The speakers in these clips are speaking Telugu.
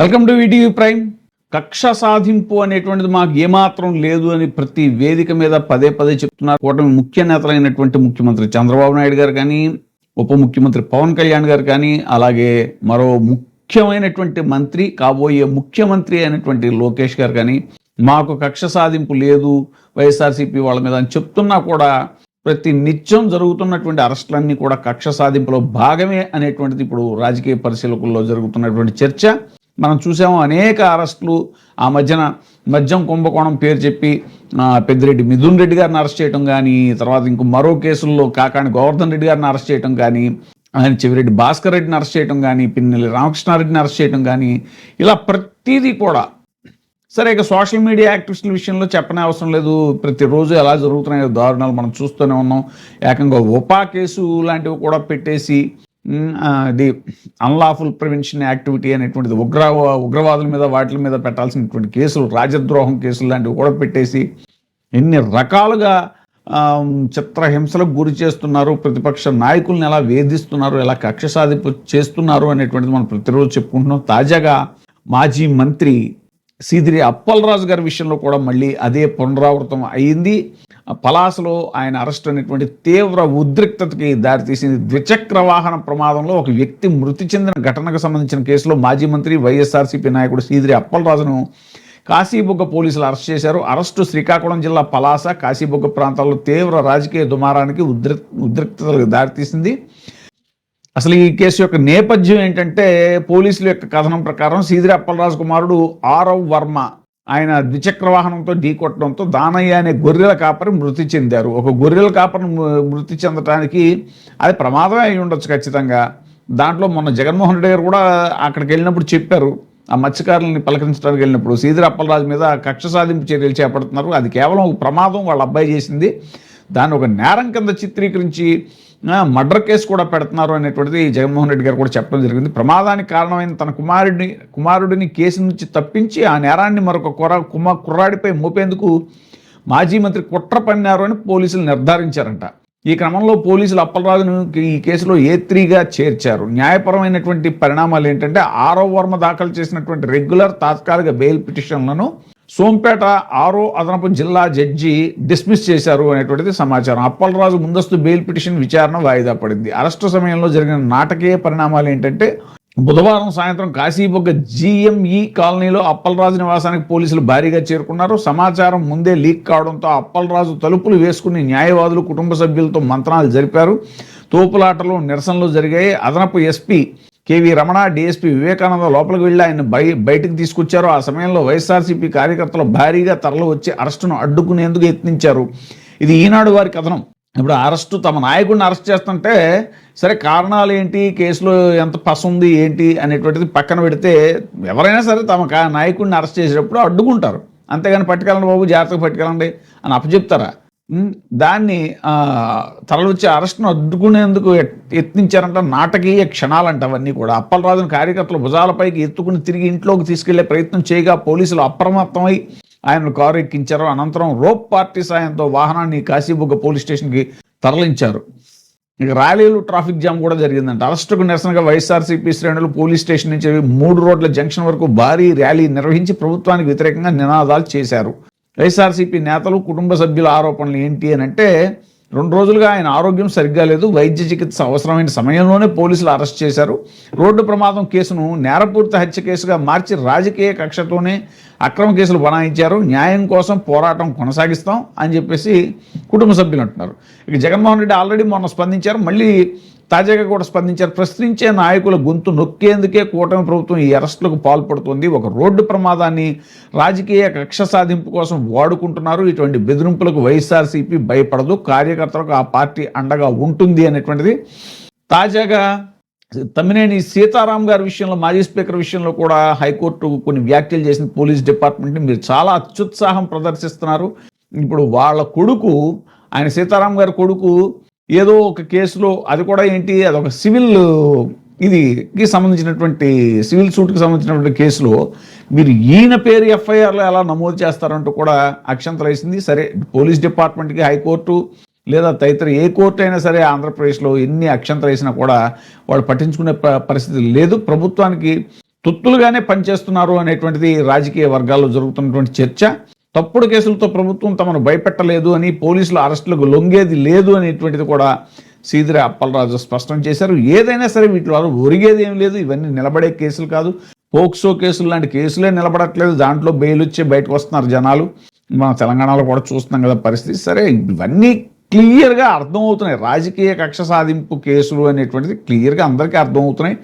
Welcome to ETV prime. కక్ష సాధింపు అనేటువంటిది మాకు ఏమాత్రం లేదు అని ప్రతి వేదిక మీద పదే పదే చెప్తున్నారు కూటమి ముఖ్య నేతలైనటువంటి ముఖ్యమంత్రి చంద్రబాబు నాయుడు గారు కానీ, ఉప ముఖ్యమంత్రి పవన్ కళ్యాణ్ గారు కానీ, అలాగే మరో ముఖ్యమైనటువంటి మంత్రి, కాబోయే ముఖ్యమంత్రి అయినటువంటి లోకేష్ గారు కానీ మాకు కక్ష సాధింపు లేదు వైఎస్ఆర్సీపీ వాళ్ళ మీద అని చెప్తున్నా కూడా ప్రతి నిత్యం జరుగుతున్నటువంటి అరెస్టులన్నీ కూడా కక్ష సాధింపులో భాగమే అనేటువంటిది ఇప్పుడు రాజకీయ పరిశీలకుల్లో జరుగుతున్నటువంటి చర్చ. మనం చూసాము అనేక అరెస్టులు. ఆ మధ్యన మద్యం కుంభకోణం పేరు చెప్పి పెద్దిరెడ్డి మిథున్ రెడ్డి గారిని అరెస్ట్ చేయడం కానీ, తర్వాత ఇంకో మరో కేసుల్లో కాకాని గోవర్ధన్ రెడ్డి గారిని అరెస్ట్ చేయడం కానీ, ఆయన చెవిరెడ్డి భాస్కర్ రెడ్డిని అరెస్ట్ చేయడం కానీ, పిన్నెల్లి రామకృష్ణారెడ్డిని అరెస్ట్ చేయడం కానీ, ఇలా ప్రతిదీ కూడా సరే. ఇక సోషల్ మీడియా యాక్టివిస్టుల విషయంలో చెప్పనే అవసరం లేదు. ప్రతిరోజు ఎలా జరుగుతున్నాయో దారుణాలు మనం చూస్తూనే ఉన్నాం. ఏకంగా ఉపా కేసు లాంటివి కూడా పెట్టేసి ఇది అన్లాఫుల్ ప్రివెన్షన్ యాక్టివిటీ అనేటువంటిది ఉగ్రవాదుల మీద వాటి మీద పెట్టాల్సినటువంటి కేసులు, రాజద్రోహం కేసులు లాంటివి కూడా పెట్టేసి ఎన్ని రకాలుగా చిత్రహింసలకు గురి చేస్తున్నారు, ప్రతిపక్ష నాయకుల్ని ఎలా వేధిస్తున్నారు, ఎలా కక్ష సాధింపు చేస్తున్నారు అనేటువంటిది మనం ప్రతిరోజు చెప్పుకుంటున్నాం. తాజాగా మాజీ మంత్రి సీదిరి అప్పలరాజు గారి విషయంలో కూడా మళ్ళీ అదే పునరావృతం అయింది. పలాసలో ఆయన అరెస్ట్ అనేటువంటి తీవ్ర ఉద్రిక్తతకి దారితీసింది. ద్విచక్ర వాహన ప్రమాదంలో ఒక వ్యక్తి మృతి చెందిన ఘటనకు సంబంధించిన కేసులో మాజీ మంత్రి వైఎస్ఆర్సీపీ నాయకుడు సీదిరి అప్పలరాజును కాశీబుగ్గ పోలీసులు అరెస్ట్ చేశారు. అరెస్టు శ్రీకాకుళం జిల్లా పలాస, కాశీబుగ్గ ప్రాంతాల్లో తీవ్ర రాజకీయ దుమారానికి ఉద్రిక్తతలకు దారితీసింది. అసలు ఈ కేసు యొక్క నేపథ్యం ఏంటంటే, పోలీసుల యొక్క కథనం ప్రకారం సీదిరి అప్పలరాజు కుమారుడు ఆరవ్ వర్మ ఆయన ద్విచక్ర వాహనంతో ఢీకొట్టడంతో దానయ్య అనే గొర్రెల కాపరి మృతి చెందారు. ఒక గొర్రెల కాపరి మృతి చెందడానికి అది ప్రమాదమే అయి ఉండొచ్చు ఖచ్చితంగా. దాంట్లో మొన్న జగన్మోహన్ రెడ్డి గారు కూడా అక్కడికి వెళ్ళినప్పుడు చెప్పారు, ఆ మత్స్యకారులని పలకరించడానికి వెళ్ళినప్పుడు సీదిరి అప్పలరాజు మీద కక్ష సాధింపు చర్యలు చేపడుతున్నారు, అది కేవలం ఒక ప్రమాదం, వాళ్ళ అబ్బాయి చేసింది, దాన్ని ఒక నేరం కింద చిత్రీకరించి మర్డర్ కేసు కూడా పెడుతున్నారు అనేటువంటిది జగన్మోహన్ రెడ్డి గారు కూడా చెప్పడం జరిగింది. ప్రమాదానికి కారణమైన తన కుమారుడిని కేసు నుంచి తప్పించి ఆ నేరాన్ని మరొక కుర్రాడిపై మోపేందుకు మాజీ మంత్రి కుట్ర పన్నారు అని పోలీసులు నిర్ధారించారంట. ఈ క్రమంలో పోలీసులు అప్పలరాజును ఈ కేసులో A3గా చేర్చారు. న్యాయపరమైనటువంటి పరిణామాలు ఏంటంటే, ఆరవ్ వర్మ దాఖలు చేసినటువంటి రెగ్యులర్ తాత్కాలిక బెయిల్ పిటిషన్లను సోంపేట 6వ అదనపు జిల్లా జడ్జి డిస్మిస్ చేశారు అనేటువంటిది సమాచారం. అప్పలరాజు ముందస్తు బెయిల్ పిటిషన్ విచారణ వాయిదా పడింది. అరెస్టు సమయంలో జరిగిన నాటకీయ పరిణామాలు ఏంటంటే, బుధవారం సాయంత్రం కాశీబుగ్గ GME కాలనీలో అప్పలరాజు నివాసానికి పోలీసులు భారీగా చేరుకున్నారు. సమాచారం ముందే లీక్ కావడంతో అప్పలరాజు తలుపులు వేసుకుని న్యాయవాదులు, కుటుంబ సభ్యులతో మంత్రాలు జరిపారు. తోపులాటలు, నిరసనలు జరిగాయి. అదనపు SP KV Ramana, DSP Vivekananda లోపలికి వెళ్ళి ఆయన బయటకు తీసుకొచ్చారు. ఆ సమయంలో వైఎస్ఆర్సీపీ కార్యకర్తలు భారీగా తరలి వచ్చి అరెస్టును అడ్డుకునేందుకు యత్నించారు. ఇది ఈనాడు వారి కథనం. ఇప్పుడు అరెస్టు, తమ నాయకుడిని అరెస్ట్ చేస్తుంటే సరే కారణాలు ఏంటి, కేసులో ఎంత పస ఉంది ఏంటి అనేటువంటిది పక్కన పెడితే, ఎవరైనా సరే తమ నాయకుడిని అరెస్ట్ చేసేటప్పుడు అడ్డుకుంటారు. అంతేగాని పట్టుకెళ్ళండి బాబు, జాగ్రత్తగా పట్టుకెళ్ళండి అని అప్పచెప్తారా? దాన్ని తరలివచ్చి అరెస్టును అడ్డుకునేందుకు యత్నించారంట. నాటకీయ క్షణాలంట అవన్నీ కూడా. అప్పలరాజును కార్యకర్తలు భుజాలపైకి ఎత్తుకుని తిరిగి ఇంట్లోకి తీసుకెళ్లే ప్రయత్నం చేయగా పోలీసులు అప్రమత్తమై ఆయనను కారు ఎక్కించారు. అనంతరం రోప్ పార్టీ సాయంతో వాహనాన్ని కాశీబుగ్గ పోలీస్ స్టేషన్కి తరలించారు. ఇక ర్యాలీలు, ట్రాఫిక్ జామ్ కూడా జరిగిందంట. అరెస్టుకు నిరసనగా వైఎస్ఆర్సీపీ శ్రేణులు పోలీస్ స్టేషన్ నుంచి 3 రోడ్ల జంక్షన్ వరకు భారీ ర్యాలీ నిర్వహించి ప్రభుత్వానికి వ్యతిరేకంగా నినాదాలు చేశారు. వైఎస్ఆర్సీపీ నేతలు, కుటుంబ సభ్యుల ఆరోపణలు ఏంటి అని అంటే, 2 రోజులుగా ఆయన ఆరోగ్యం సరిగ్గా లేదు, వైద్య చికిత్స అవసరమైన సమయంలోనే పోలీసులు అరెస్ట్ చేశారు. రోడ్డు ప్రమాదం కేసును నేరపూరిత హత్య కేసుగా మార్చి రాజకీయ కక్షతోనే అక్రమ కేసులు బనాయించారు. న్యాయం కోసం పోరాటం కొనసాగిస్తాం అని చెప్పేసి కుటుంబ సభ్యులు అంటున్నారు. ఇక జగన్మోహన్ రెడ్డి ఆల్రెడీ మొన్న స్పందించారు, మళ్ళీ తాజాగా కూడా స్పందించారు. ప్రశ్నించే నాయకుల గొంతు నొక్కేందుకే కూటమి ప్రభుత్వం ఈ అరెస్టులకు పాల్పడుతోంది. ఒక రోడ్డు ప్రమాదాన్ని రాజకీయ కక్ష సాధింపు కోసం వాడుకుంటున్నారు. ఇటువంటి బెదిరింపులకు వైఎస్ఆర్సీపీ భయపడదు, కార్యకర్తలకు ఆ పార్టీ అండగా ఉంటుంది అనేటువంటిది. తాజాగా తమ్మినేని సీతారాం గారి విషయంలో, మాజీ స్పీకర్ విషయంలో కూడా హైకోర్టు కొన్ని వ్యాఖ్యలు చేసిన పోలీస్ డిపార్ట్మెంట్ని మీరు చాలా అత్యుత్సాహం ప్రదర్శిస్తున్నారు. ఇప్పుడు వాళ్ళ కొడుకు, ఆయన సీతారాం గారి కొడుకు ఏదో ఒక కేసులో, అది కూడా ఏంటి, అదొక సివిల్ ఇదికి సంబంధించినటువంటి సివిల్ సూట్కి సంబంధించినటువంటి కేసులో మీరు ఈయన పేరు FIRలో ఎలా నమోదు చేస్తారంటూ కూడా అక్షంతలు వేసింది. సరే, పోలీస్ డిపార్ట్మెంట్కి హైకోర్టు లేదా తదితర ఏ కోర్టు అయినా సరే ఆంధ్రప్రదేశ్లో ఎన్ని అక్షంతలు వేసినా కూడా వాళ్ళు పట్టించుకునే పరిస్థితి లేదు. ప్రభుత్వానికి తొత్తులుగానే పనిచేస్తున్నారు అనేటువంటిది రాజకీయ వర్గాల్లో జరుగుతున్నటువంటి చర్చ. తప్పుడు కేసులతో ప్రభుత్వం తమను భయపెట్టలేదు అని, పోలీసుల అరెస్టులకు లొంగేది లేదు అనేటువంటిది కూడా సీదిరి అప్పలరాజు స్పష్టం చేశారు. ఏదైనా సరే వీటి వల్ల ఒరిగేది ఏం లేదు, ఇవన్నీ నిలబడే కేసులు కాదు. పోక్సో కేసులు లాంటి కేసులే నిలబడట్లేదు, దాంట్లో బెయిల్ వచ్చి బయటకు వస్తున్నారు జనాలు. మన తెలంగాణలో కూడా చూస్తున్నాం కదా పరిస్థితి. సరే, ఇవన్నీ క్లియర్గా అర్థమవుతున్నాయి. రాజకీయ కక్ష సాధింపు కేసులు అనేటువంటిది క్లియర్గా అందరికీ అర్థమవుతున్నాయి.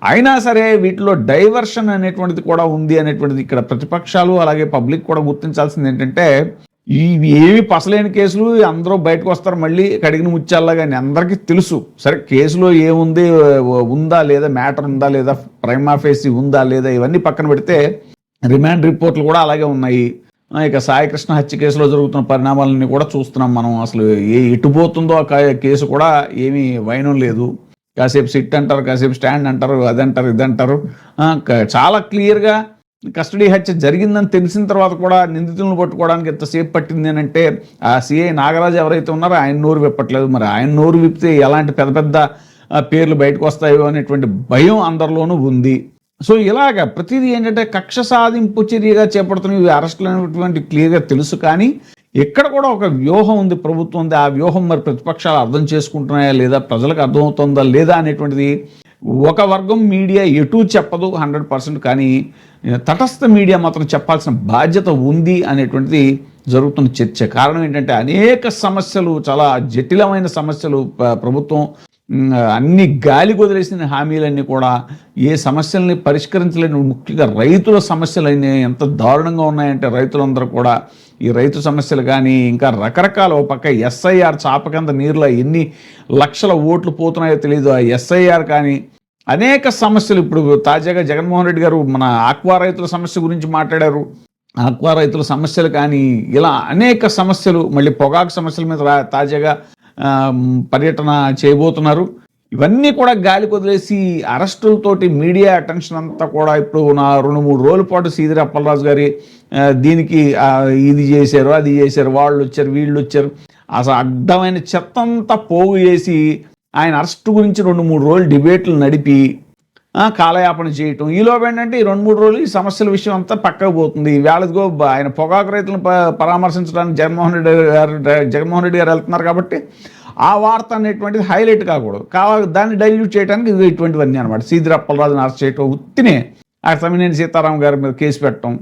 అయినా సరే వీటిలో డైవర్షన్ అనేటువంటిది కూడా ఉంది అనేటువంటిది ఇక్కడ ప్రతిపక్షాలు అలాగే పబ్లిక్ కూడా గుర్తించాల్సింది ఏంటంటే, ఇవి ఏవి పసలేని కేసులు, అందరూ బయటకు వస్తారు మళ్ళీ కడిగిన ముచ్చాల్లా. కానీ అందరికీ తెలుసు సరే కేసులో ఏముంది, ఉందా లేదా, మ్యాటర్ ఉందా లేదా, ప్రైమా ఫేసి ఉందా లేదా, ఇవన్నీ పక్కన పెడితే రిమాండ్ రిపోర్ట్లు కూడా అలాగే ఉన్నాయి. ఇక సాయికృష్ణ హత్య కేసులో జరుగుతున్న పరిణామాలన్నీ కూడా చూస్తున్నాం మనం. అసలు ఎటుపోతుందో ఆ కేసు కూడా ఏమీ వైనం లేదు. కాసేపు సిట్ అంటారు, కాసేపు స్టాండ్ అంటారు, అదంటారు ఇదంటారు. చాలా క్లియర్గా కస్టడీ హత్య జరిగిందని తెలిసిన తర్వాత కూడా నిందితులను పట్టుకోవడానికి ఎంతసేపు పట్టింది అని అంటే, ఆ సిఐ నాగరాజు ఎవరైతే ఉన్నారో ఆయన నోరు విప్పట్లేదు. మరి ఆయన నోరు విప్పితే ఎలాంటి పెద్ద పెద్ద పేర్లు బయటకు వస్తాయో అనేటువంటి భయం అందరిలోనూ ఉంది. సో ఇలాగ ప్రతిదీ ఏంటంటే కక్ష సాధింపు చర్యగా చేపడుతున్న ఇవి అరెస్టులు అనేటువంటి క్లియర్గా తెలుసు. కానీ ఇక్కడ కూడా ఒక వ్యూహం ఉంది, ప్రభుత్వం ఉంది. ఆ వ్యూహం మరి ప్రతిపక్షాలు అర్థం చేసుకుంటున్నాయా లేదా, ప్రజలకు అర్థమవుతుందా లేదా అనేటువంటిది ఒక వర్గం మీడియా ఎటు చెప్పదు 100%. కానీ తటస్థ మీడియా మాత్రం చెప్పాల్సిన బాధ్యత ఉంది అనేటువంటిది జరుగుతున్న చర్చ. కారణం ఏంటంటే అనేక సమస్యలు, చాలా జటిలమైన సమస్యలు, ప్రభుత్వం అన్ని గాలి వదిలేసిన హామీలన్నీ కూడా ఏ సమస్యల్ని పరిష్కరించలేని, ముఖ్యంగా రైతుల సమస్యలన్నీ ఎంత దారుణంగా ఉన్నాయంటే, రైతులందరూ కూడా ఈ రైతు సమస్యలు కానీ ఇంకా రకరకాల, ఓ పక్క ఎస్ఐఆర్ చాప కింద నీరులో ఎన్ని లక్షల ఓట్లు పోతున్నాయో తెలియదు, ఆ ఎస్ఐఆర్ కానీ అనేక సమస్యలు. ఇప్పుడు తాజాగా జగన్మోహన్ రెడ్డి గారు మన ఆక్వా రైతుల సమస్య గురించి మాట్లాడారు. ఆక్వా రైతుల సమస్యలు కానీ ఇలా అనేక సమస్యలు, మళ్ళీ పొగాకు సమస్యల మీద తాజాగా పర్యటన చేయబోతున్నారు. ఇవన్నీ కూడా గాలి వదిలేసి అరెస్టులతోటి మీడియా అటెన్షన్ అంతా కూడా ఇప్పుడు నా 2-3 రోజుల పాటు సీదిరి అప్పలరాజు గారి దీనికి ఇది చేశారు, అది చేశారు, వాళ్ళు వచ్చారు, వీళ్ళు వచ్చారు, అసలు అడ్డమైన చెత్త అంతా పోగు చేసి ఆయన అరెస్టు గురించి 2-3 రోజులు డిబేట్లు నడిపి కాలయాపన చేయటం. ఈలోపు ఏంటంటే ఈ 2-3 రోజులు ఈ సమస్యల విషయం అంతా పక్కకు పోతుంది. వేళదిగో ఆయన పొగాకు రైతులను పరామర్శించడానికి జగన్మోహన్ రెడ్డి గారు వెళ్తున్నారు కాబట్టి ఆ వార్త అనేటువంటిది హైలైట్ కాకూడదు, దాన్ని డైల్యూట్ చేయడానికి ఇటువంటివన్నీ అనమాట. సీదిరి అప్పలరాజుని అరెస్ట్ చేయటం, ఉత్తినే ఆ తమ్మినేని సీతారాం గారి మీద కేసు పెట్టడం,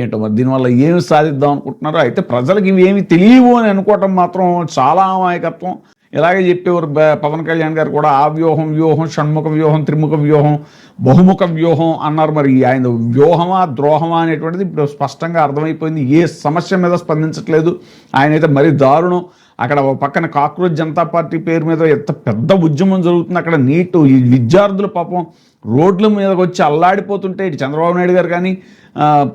ఏంటో మరి దీనివల్ల ఏమి సాధిద్దాం అనుకుంటున్నారో. అయితే ప్రజలకు ఇవి ఏమి తెలియవు అని అనుకోవటం మాత్రం చాలా అమాయకత్వం. ఇలాగే చెప్పేవారు పవన్ కళ్యాణ్ గారు కూడా, ఆ వ్యూహం, షణ్ముఖ వ్యూహం, త్రిముఖ వ్యూహం, బహుముఖ వ్యూహం అన్నారు. మరి ఆయన వ్యూహమా ద్రోహమా అనేటువంటిది ఇప్పుడు స్పష్టంగా అర్థమైపోయింది. ఏ సమస్య మీద స్పందించట్లేదు ఆయన అయితే మరీ దారుణం. అక్కడ పక్కన కాక్రోచ్ జనతా పార్టీ పేరు మీద ఎంత పెద్ద ఉద్యమం జరుగుతుంది అక్కడ. నీటు ఈ విద్యార్థులు పాపం రోడ్ల మీదకి వచ్చి అల్లాడిపోతుంటే ఇటు చంద్రబాబు నాయుడు గారు కానీ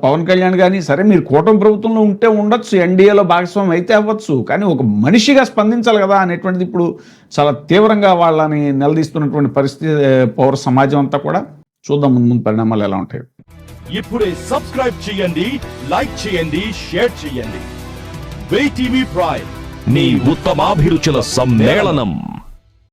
పవన్ కళ్యాణ్ కానీ, సరే మీరు కూటమి ప్రభుత్వంలో ఉంటే ఉండొచ్చు, ఎన్డీఏలో భాగస్వామ్యం అయితే అవ్వచ్చు, కానీ ఒక మనిషిగా స్పందించాలి కదా అనేటువంటిది ఇప్పుడు చాలా తీవ్రంగా వాళ్ళని నిలదీస్తున్నటువంటి పరిస్థితి పౌర సమాజం అంతా కూడా. చూద్దాం ముందు పరిణామాలు ఎలా ఉంటాయి. ఇప్పుడే సబ్స్క్రైబ్ చేయండి, లైక్ చేయండి, షేర్ చేయండి. WEITV ప్రైమ్, మీ ఉత్తమాభిరుచుల సమ్మేళనం.